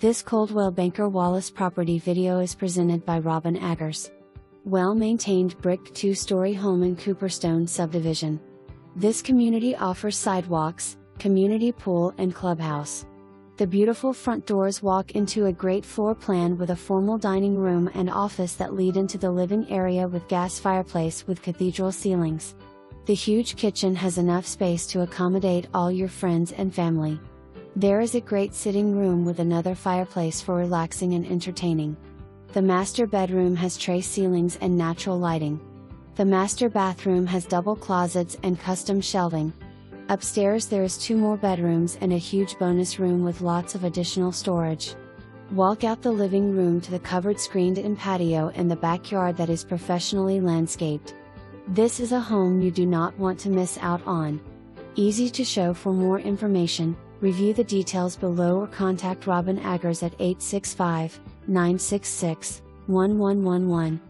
This Coldwell Banker Wallace property video is presented by Robin Aggers. Well-maintained brick two-story home in Cooperstone Subdivision. This community offers sidewalks, community pool and clubhouse. The beautiful front doors walk into a great floor plan with a formal dining room and office that lead into the living area with gas fireplace with cathedral ceilings. The huge kitchen has enough space to accommodate all your friends and family. There is a great sitting room with another fireplace for relaxing and entertaining. The master bedroom has tray ceilings and natural lighting. The master bathroom has double closets and custom shelving. Upstairs there is 2 more bedrooms and a huge bonus room with lots of additional storage. Walk out the living room to the covered screened-in patio in the backyard that is professionally landscaped. This is a home you do not want to miss out on. Easy to show. For more information, review the details below or contact Robin Aggers at 865-966-1111.